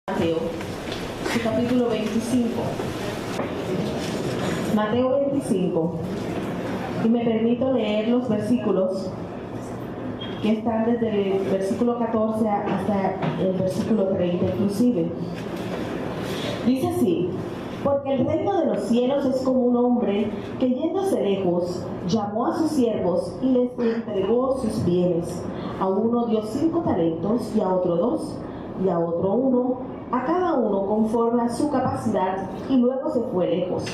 Mateo, capítulo 25. Mateo 25. Y me permito leer los versículos que están desde el versículo 14 hasta el versículo 30 inclusive. Dice así: porque el reino de los cielos es como un hombre que, yéndose lejos, llamó a sus siervos y les entregó sus bienes. A uno dio 5 talentos, y a otro 2, y a otro 1, a cada uno conforme a su capacidad, y luego se fue lejos.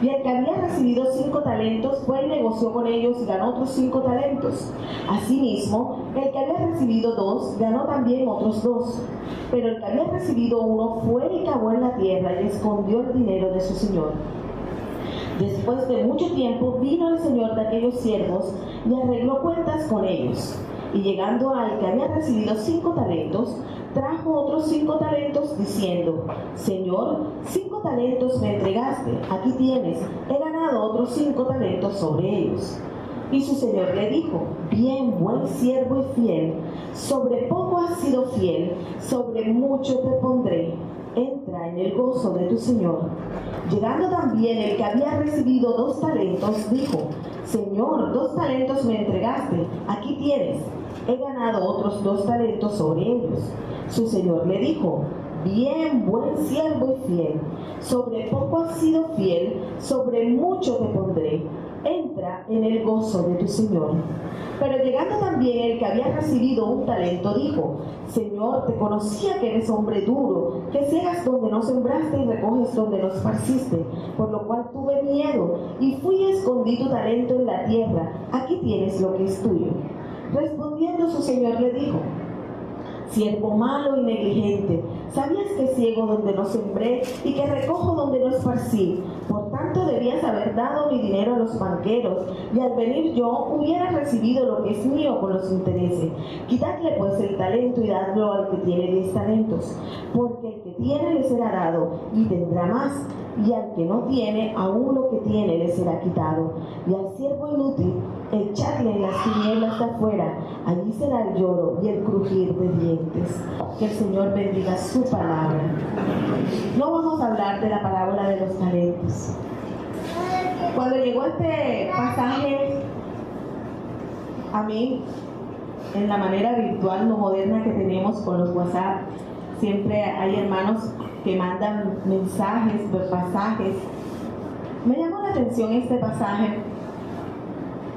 Y el que había recibido 5 talentos fue y negoció con ellos y ganó otros 5 talentos. Asimismo, el que había recibido 2 ganó también otros 2. Pero el que había recibido 1 fue y cavó en la tierra y escondió el dinero de su señor. Después de mucho tiempo vino el señor de aquellos siervos y arregló cuentas con ellos. Y llegando al que había recibido 5 talentos, trajo otros 5 talentos, diciendo: Señor, 5 talentos me entregaste, aquí tienes, he ganado otros 5 talentos sobre ellos. Y su señor le dijo: bien, buen siervo y fiel, sobre poco has sido fiel, sobre mucho te pondré, entra en el gozo de tu señor. Llegando también el que había recibido 2 talentos, dijo: Señor, 2 talentos me entregaste, aquí tienes, he ganado otros 2 talentos sobre ellos. Su señor le dijo: bien, buen siervo y fiel, sobre poco has sido fiel, sobre mucho te pondré, entra en el gozo de tu señor. Pero llegando también el que había recibido 1 talento, dijo: Señor, te conocía que eres hombre duro, que ciegas donde no sembraste y recoges donde no esparciste, por lo cual tuve miedo, y fui y escondí tu talento en la tierra, aquí tienes lo que es tuyo. Respondiendo su señor le dijo: siervo malo y negligente, ¿sabías que ciego donde no sembré y que recojo donde no esparcí? Por tanto debías haber dado mi dinero a los banqueros, y al venir yo hubiera recibido lo que es mío con los intereses. Quitadle pues el talento y dadlo al que tiene 10 talentos, porque el que tiene le será dado y tendrá más, y al que no tiene, aún lo que tiene le será quitado. Y al siervo inútil echadle en las tinieblas de afuera, allí será el lloro y el crujir de dientes. Que el Señor bendiga su palabra. No vamos a hablar de la parábola de los talentos. Cuando llegó este pasaje a mí, en la manera virtual, no moderna que tenemos con los WhatsApp, siempre hay hermanos que mandan mensajes, pasajes. Me llamó la atención este pasaje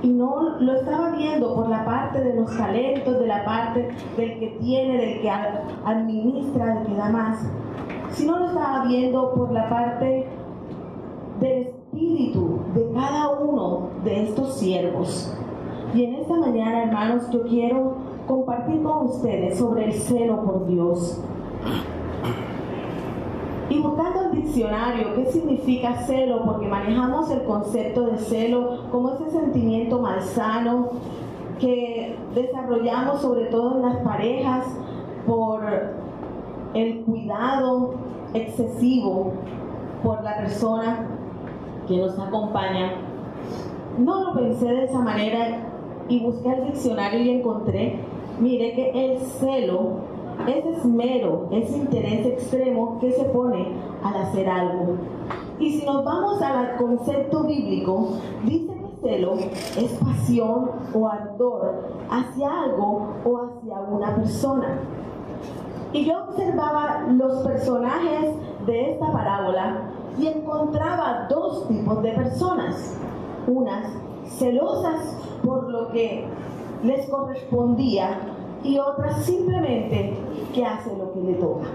y no lo estaba viendo por la parte de los talentos, de la parte del que tiene, del que administra, del que da más, sino lo estaba viendo por la parte del espíritu de cada uno de estos siervos. Y en esta mañana, hermanos, yo quiero compartir con ustedes sobre el celo por Dios. Y buscando el diccionario, ¿qué significa celo? Porque manejamos el concepto de celo como ese sentimiento malsano que desarrollamos sobre todo en las parejas por el cuidado excesivo por la persona que nos acompaña. No lo pensé de esa manera y busqué el diccionario y encontré, mire, que el celo es esmero, es interés extremo que se pone al hacer algo. Y si nos vamos al concepto bíblico, dice que celo es pasión o ardor hacia algo o hacia una persona. Y yo observaba los personajes de esta parábola y encontraba 2 tipos de personas. Unas celosas por lo que les correspondía y otras simplemente que hacen lo que le toca.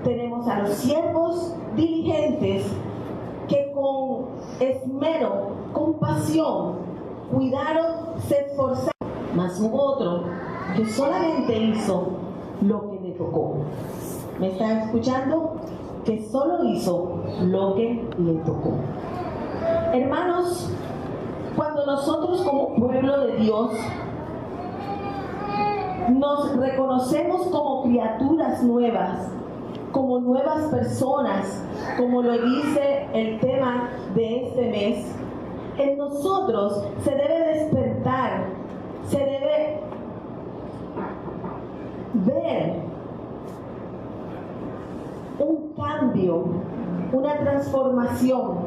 Tenemos a los siervos diligentes que con esmero, con pasión, cuidaron, se esforzaron. Mas hubo otro que solamente hizo lo que le tocó. ¿Me están escuchando? Que solo hizo lo que le tocó. Hermanos, cuando nosotros como pueblo de Dios nos reconocemos como criaturas nuevas, como nuevas personas, como lo dice el tema de este mes, en nosotros se debe despertar, se debe ver un cambio, una transformación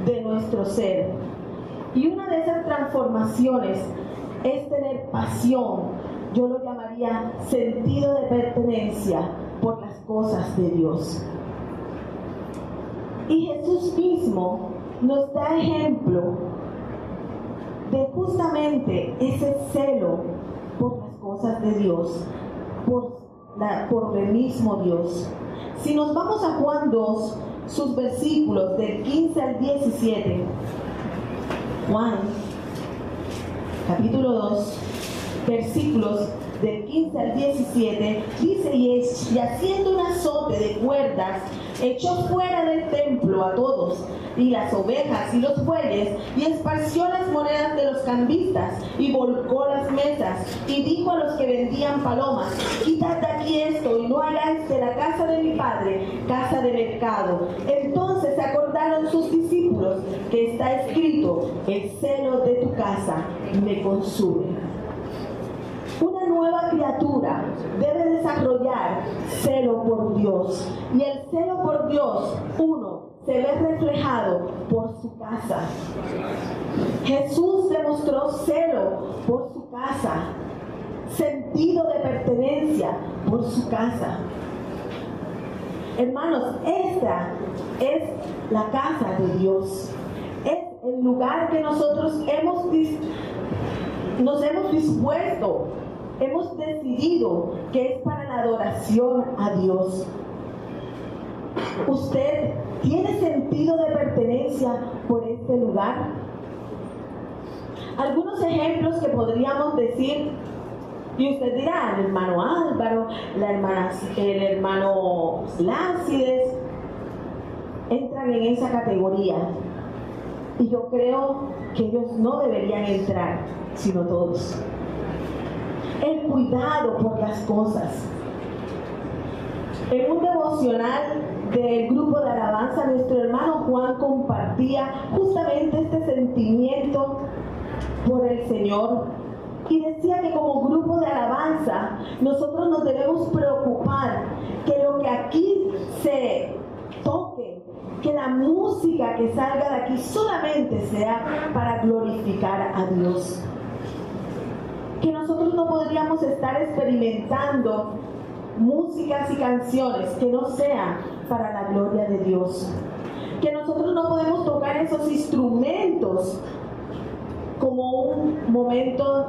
de nuestro ser. Y una de esas transformaciones es tener pasión, yo lo llamaría sentido de pertenencia por las cosas de Dios. Y Jesús mismo nos da ejemplo de justamente ese celo por las cosas de Dios, por el mismo Dios. Si nos vamos a Juan 2, sus versículos del 15 al 17, Juan, capítulo 2, versículos del 15 al 17, dice, y haciendo un azote de cuerdas, echó fuera del templo a todos, y las ovejas y los bueyes, y esparció las monedas de los cambistas, y volcó las mesas, y dijo a los que vendían palomas, quitad de aquí esto, y no hagáis de la casa de mi padre casa de mercado. Entonces se acordaron sus discípulos que está escrito, el celo de tu casa me consume. Una nueva criatura debe desarrollar celo por Dios, y el celo por Dios, se ve reflejado por su casa. Jesús demostró celo por su casa, sentido de pertenencia por su casa. Hermanos, esta es la casa de Dios. Es el lugar que nosotros nos hemos dispuesto, hemos decidido que es para la adoración a Dios. ¿Usted tiene sentido de pertenencia por este lugar? Algunos ejemplos que podríamos decir, y usted dirá, el hermano Álvaro, el hermano Lácides, entran en esa categoría. Y yo creo que ellos no deberían entrar, sino todos. El cuidado por las cosas. En un devocional del grupo de alabanza, nuestro hermano Juan compartía justamente este sentimiento por el Señor y decía que como grupo de alabanza nosotros nos debemos preocupar que lo que aquí se toque, que la música que salga de aquí solamente sea para glorificar a Dios. Que nosotros no podríamos estar experimentando músicas y canciones que no sean para la gloria de Dios. Que nosotros no podemos tocar esos instrumentos como un momento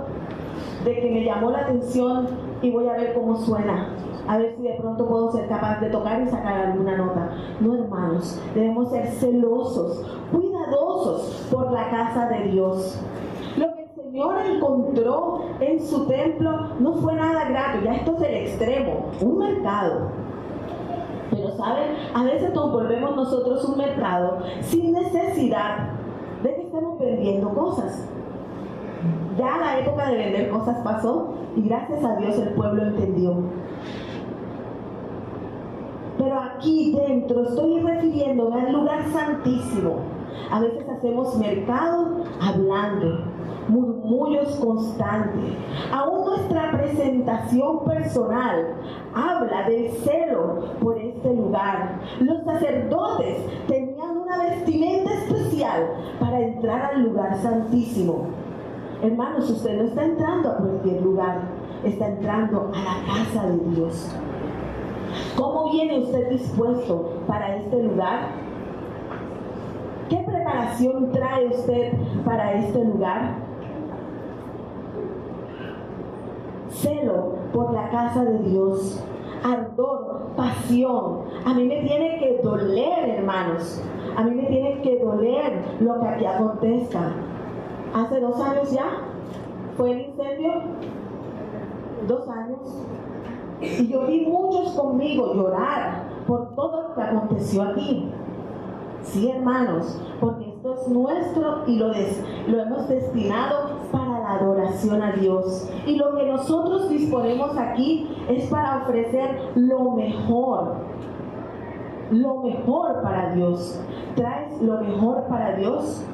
de que me llamó la atención y voy a ver cómo suena, a ver si de pronto puedo ser capaz de tocar y sacar alguna nota. No, hermanos, debemos ser celosos, cuidadosos por la casa de Dios. Lo que el Señor encontró en su templo no fue nada grato, ya esto es el extremo, un mercado. Pero ¿saben? A veces nos volvemos nosotros un mercado sin necesidad de que estemos vendiendo cosas. Ya la época de vender cosas pasó y gracias a Dios el pueblo entendió. Pero aquí dentro estoy refiriéndome al lugar santísimo. A veces hacemos mercado hablando, murmullos constantes. Aún nuestra presentación personal habla del celo por este lugar. Los sacerdotes tenían una vestimenta especial para entrar al lugar santísimo. Hermanos, usted no está entrando a cualquier lugar, está entrando a la casa de Dios. ¿Cómo viene usted dispuesto para este lugar? ¿Qué preparación trae usted para este lugar? Celo por la casa de Dios, ardor, pasión. A mí me tiene que doler, hermanos. A mí me tiene que doler lo que aquí acontezca. Hace 2 años ya fue el incendio, 2 años, y yo vi muchos conmigo llorar por todo lo que aconteció aquí. Sí, hermanos, porque esto es nuestro y lo hemos destinado para la adoración a Dios. Y lo que nosotros disponemos aquí es para ofrecer lo mejor para Dios. ¿Traes lo mejor para Dios?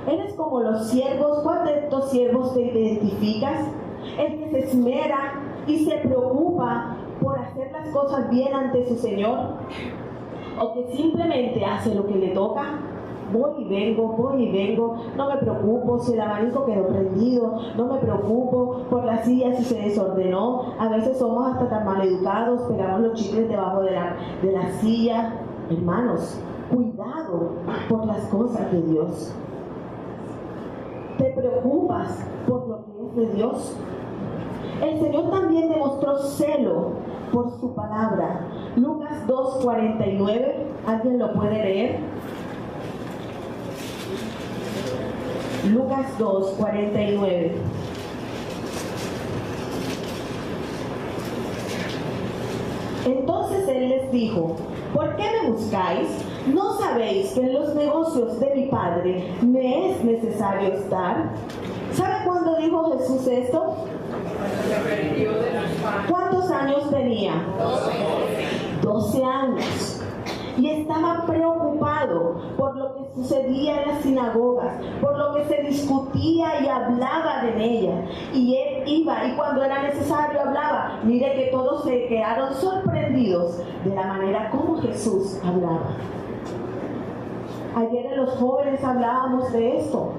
Eres como los siervos. ¿Cuál de estos siervos te identificas? El que se esmera y se preocupa por hacer las cosas bien ante su Señor. o que simplemente hace lo que le toca. Voy y vengo, no me preocupo si el abanico quedó prendido, no me preocupo por la silla si se desordenó. A veces somos hasta tan maleducados, pegamos los chicles debajo de la silla. Hermanos, cuidado por las cosas de Dios. ¿Te preocupas por lo que es de Dios? El Señor también demostró celo por su palabra. Lucas 2:49, ¿alguien lo puede leer? Lucas 2:49. Entonces Él les dijo: ¿por qué me buscáis? ¿No sabéis que en los negocios de mi Padre me es necesario estar? ¿Sabe cuándo dijo Jesús esto? ¿Cuántos años tenía? 12 años. Y estaba preocupado por lo que sucedía en las sinagogas, por lo que se discutía y hablaban en ellas. Y él iba, y cuando era necesario hablaba. Mire que todos se quedaron sorprendidos de la manera como Jesús hablaba. Ayer en los jóvenes hablábamos de esto,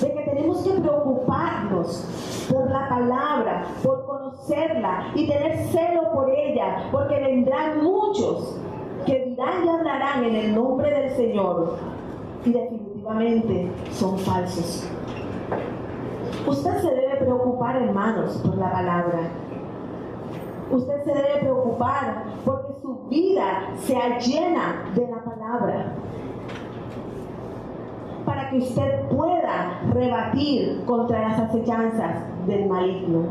de que tenemos que preocuparnos por la palabra, por conocerla y tener celo por ella, porque vendrán muchos que dirán y hablarán en el nombre del Señor y definitivamente son falsos. Usted se debe preocupar, hermanos, por la palabra. Usted se debe preocupar porque su vida sea llena de la palabra, para que usted pueda rebatir contra las acechanzas del maligno.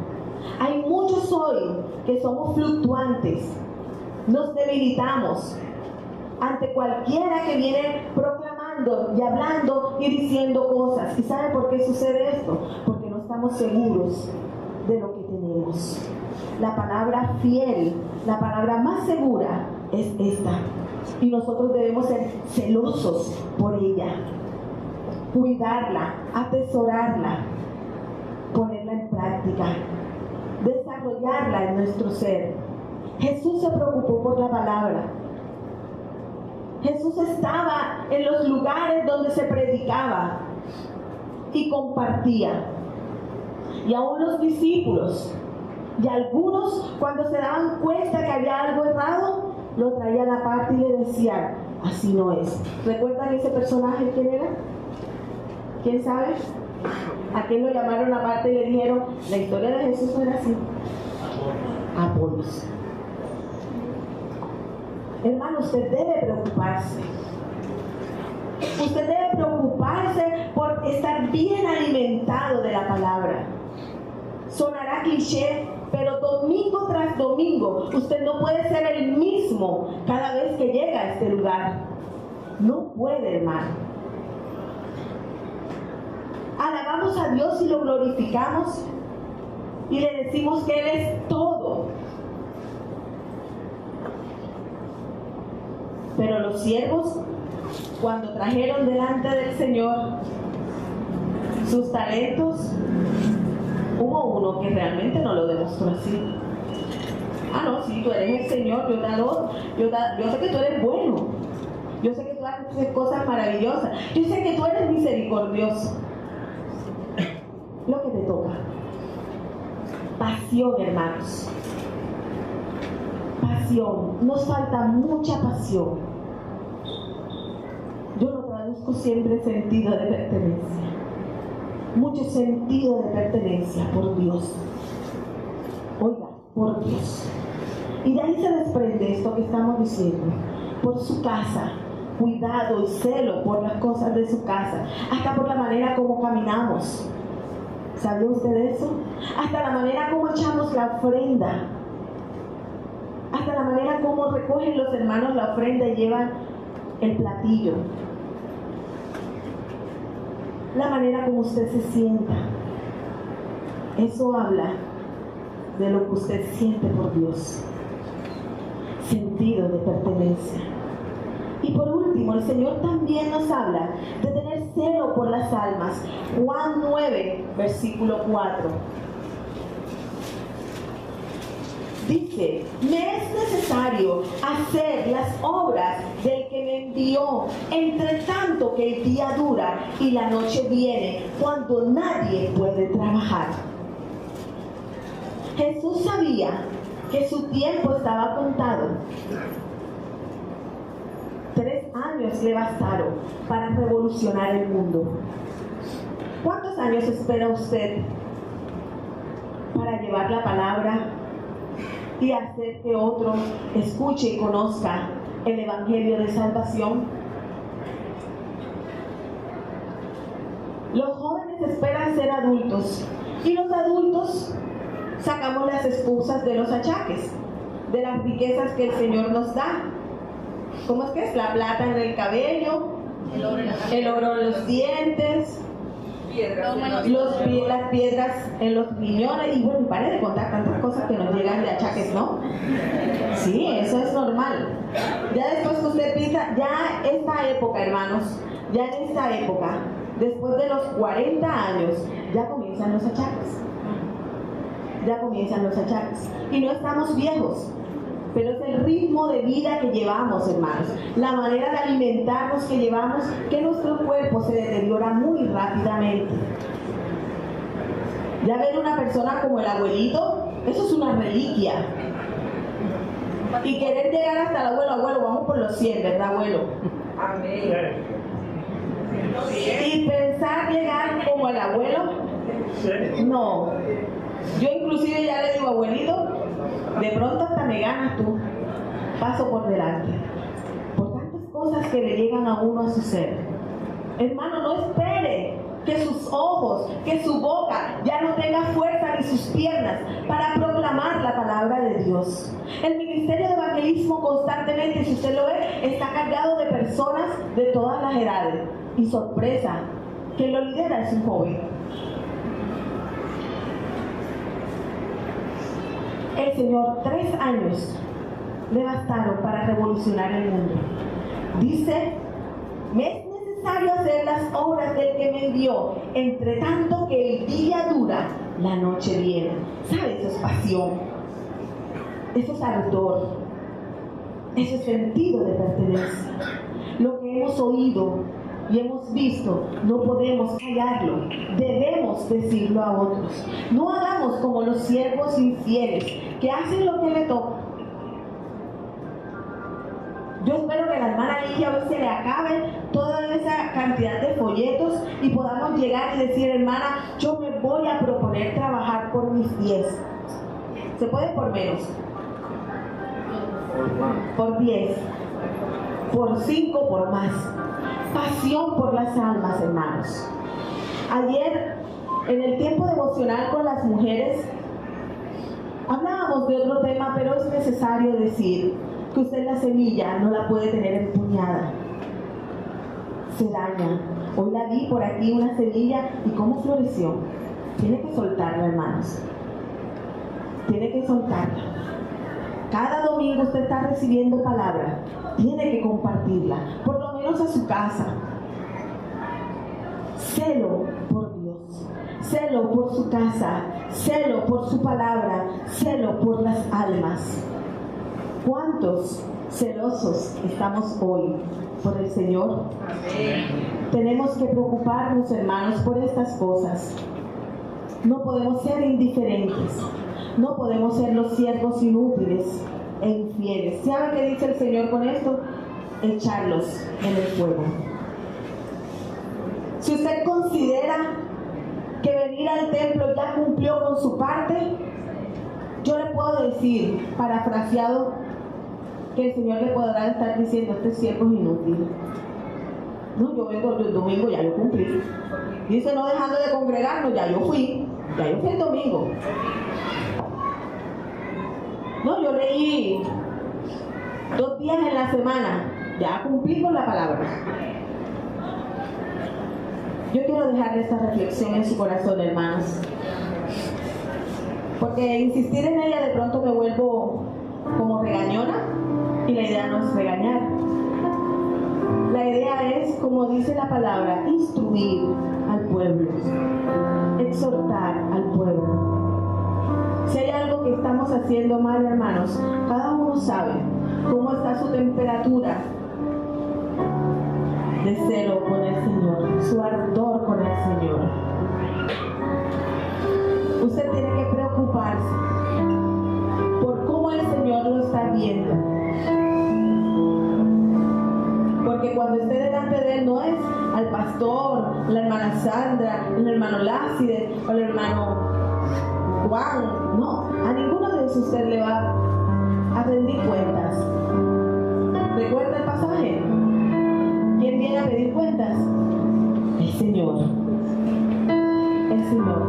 Hay muchos hoy que somos fluctuantes, nos debilitamos ante cualquiera que viene proclamando y hablando y diciendo cosas. ¿Y sabe por qué sucede esto? Porque no estamos seguros de lo que tenemos. La palabra fiel, la palabra más segura es esta, y nosotros debemos ser celosos por ella, cuidarla, atesorarla, ponerla en práctica, desarrollarla en nuestro ser. Jesús se preocupó por la palabra. Jesús estaba en los lugares donde se predicaba y compartía. Y aún los discípulos, y algunos, cuando se daban cuenta que había algo errado, lo traían aparte y le decían: así no es. ¿Recuerdan ese personaje quién era? ¿Quién sabe? ¿A quién lo llamaron aparte y le dijeron: la historia de Jesús no era así? Apolos. Hermano, usted debe preocuparse. Usted debe preocuparse por estar bien alimentado de la palabra. Sonará cliché, pero domingo tras domingo usted no puede ser el mismo cada vez que llega a este lugar. No puede, hermano. Alabamos a Dios y lo glorificamos y le decimos que Él es todo. Pero los siervos, cuando trajeron delante del Señor sus talentos, hubo uno que realmente no lo demostró así. Ah, no, sí, tú eres el Señor, yo te adoro, yo sé que tú eres bueno, yo sé que tú haces cosas maravillosas, yo sé que tú eres misericordioso. Lo que te toca. Pasión, hermanos. Pasión. Nos falta mucha pasión. Yo lo traduzco siempre en sentido de pertenencia. Mucho sentido de pertenencia por Dios. Oiga, por Dios. Y de ahí se desprende esto que estamos diciendo. Por su casa. Cuidado y celo por las cosas de su casa. Hasta por la manera como caminamos. ¿Sabía usted eso? Hasta la manera como echamos la ofrenda. Hasta la manera como recogen los hermanos la ofrenda y llevan el platillo. La manera como usted se sienta. Eso habla de lo que usted siente por Dios. Sentido de pertenencia. Y por último, el Señor también nos habla de tener celo por las almas. Juan 9, versículo 4. Dice: me es necesario hacer las obras obras del que me envió, entre tanto que el día dura y la noche viene, cuando nadie puede trabajar. Jesús sabía que su tiempo estaba contado. 3 años le bastaron para revolucionar el mundo. ¿Cuántos años espera usted para llevar la palabra y hacer que otro escuche y conozca el evangelio de salvación? Los jóvenes esperan ser adultos y los adultos sacamos las excusas de los achaques, de las riquezas que el Señor nos da. ¿Cómo es que es? La plata en el cabello, el oro en los dientes, las piedras en los riñones, y bueno, para de contar tantas cosas que nos llegan de achaques, ¿no? Sí, eso es normal. Ya después que usted piensa, ya esta época, hermanos, ya en esta época, después de los 40 años, ya comienzan los achaques. Ya comienzan los achaques. Y no estamos viejos, pero es el ritmo de vida que llevamos, hermanos, la manera de alimentarnos que llevamos, que nuestro cuerpo se deteriora muy rápidamente. Ya ver una persona como el abuelito, eso es una reliquia. Y querer llegar hasta el abuelo, vamos por los 100, ¿verdad, abuelo? Amén. Y pensar llegar como el abuelo, no. Yo inclusive ya le digo, abuelito, de pronto hasta me ganas tú, paso por delante, por tantas cosas que le llegan a uno a su ser. Hermano, no espere que sus ojos, que su boca ya no tenga fuerza ni sus piernas para proclamar la palabra de Dios. El ministerio de evangelismo constantemente, si usted lo ve, está cargado de personas de todas las edades. Y sorpresa, quien lo lidera es un joven. El Señor, 3 años le bastaron para revolucionar el mundo. Dice, me es necesario hacer las obras del que me envió, entre tanto que el día dura, la noche viene. ¿Sabe? Eso es pasión, eso es ardor, eso es sentido de pertenencia. Lo que hemos oído y hemos visto, no podemos callarlo, debemos decirlo a otros. No hagamos como los siervos infieles que hacen lo que le toca. Yo espero que la hermana Ligia hoy se le acabe toda esa cantidad de folletos y podamos llegar y decir, hermana, yo me voy a proponer trabajar por mis 10. ¿Se puede por menos? Por 10, por 5, por más. Pasión por las almas, hermanos. Ayer, en el tiempo devocional con las mujeres, hablábamos de otro tema, pero es necesario decir que usted la semilla no la puede tener empuñada. Se daña. Hoy la vi por aquí, una semilla, y cómo floreció. Tiene que soltarla, hermanos. Tiene que soltarla. Cada domingo usted está recibiendo palabra. Tiene que compartirla, por lo menos a su casa. Celo por Dios, celo por su casa, celo por su palabra, celo por las almas. ¿Cuántos celosos estamos hoy por el Señor? Amén. Tenemos que preocuparnos, hermanos, por estas cosas. No podemos ser indiferentes, no podemos ser los siervos inútiles e infieles. ¿Sabe qué dice el Señor con esto? Echarlos en el fuego. Si usted considera que venir al templo ya cumplió con su parte, yo le puedo decir, parafraseado, que el Señor le podrá estar diciendo, este siervo es inútil. No, yo vengo el domingo, ya yo cumplí. Dice, no dejando de congregarnos, ya yo fui el domingo. No, yo leí 2 días en la semana, ya cumplí con la palabra. Yo quiero dejarle esta reflexión en su corazón, hermanos, porque insistir en ella de pronto me vuelvo como regañona, y la idea no es regañar. La idea es, como dice la palabra, instruir al pueblo, exhortar al pueblo. Si hay algo que estamos haciendo mal, hermanos, cada uno sabe cómo está su temperatura de celo con el Señor, su ardor con el Señor. Usted tiene que preocuparse por cómo el Señor lo está viendo. Porque cuando esté delante de Él no es al pastor, la hermana Sandra, el hermano Lácides o el hermano Juan, no, a ninguno de ellos usted le va a rendir cuentas. ¿Recuerda el pasaje? ¿Quién viene a pedir cuentas? El Señor. El Señor.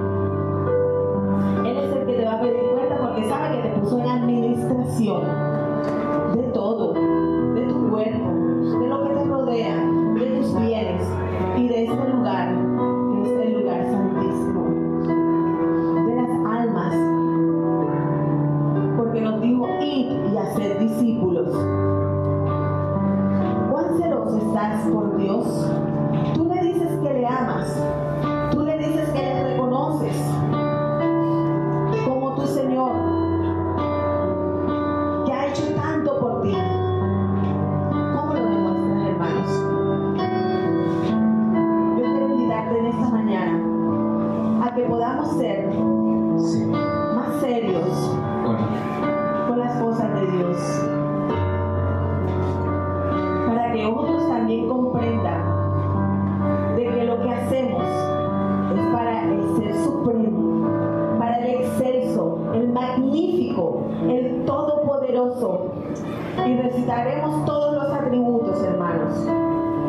Él es el que te va a pedir cuentas porque sabe que te puso en administración de todo, de tu cuerpo, de lo que te rodea, de tus bienes y de este lugar, que es el lugar santísimo, de las almas, porque nos dijo id y hacer discípulos. ¿Cuán celoso estás por Dios? Tú le dices que le amas, tú le dices que le reconoces como tu Señor, que ha hecho tanto por ti. ¿Cómo lo demuestras, hermanos? Yo quiero invitarte en esta mañana a que podamos ser más serios con las cosas de Dios, para que otros también comprendan de que lo que hacemos es para el Ser Supremo, para el excelso, el magnífico, el todopoderoso. Y recitaremos todos los atributos, hermanos.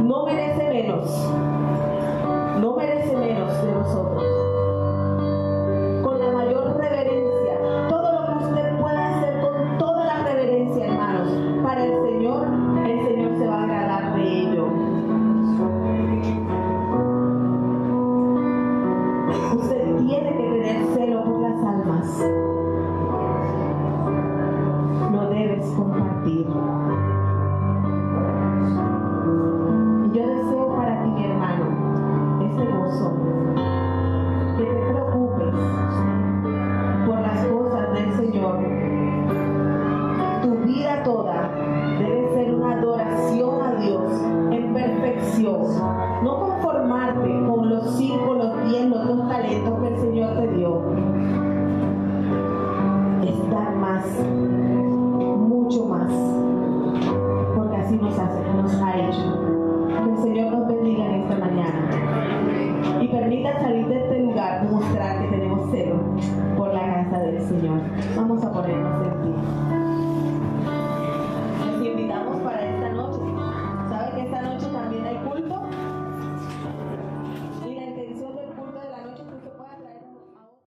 No merece menos. No merece menos de nosotros. Con la mayor reverencia, todo lo que usted pueda hacer con toda la reverencia, hermanos, para el Señor se va a agradar de ello. Usted tiene que tener celo por las almas. Lo debes compartir. Y yo deseo para ti, mi hermano, este gozo, que te preocupes por las cosas del Señor. Tu vida toda debe ser una adoración a Dios en perfección. No conformarte con los 5, los 10, los 2 talentos que el Señor te dio. Es dar más, mucho más, porque así nos hace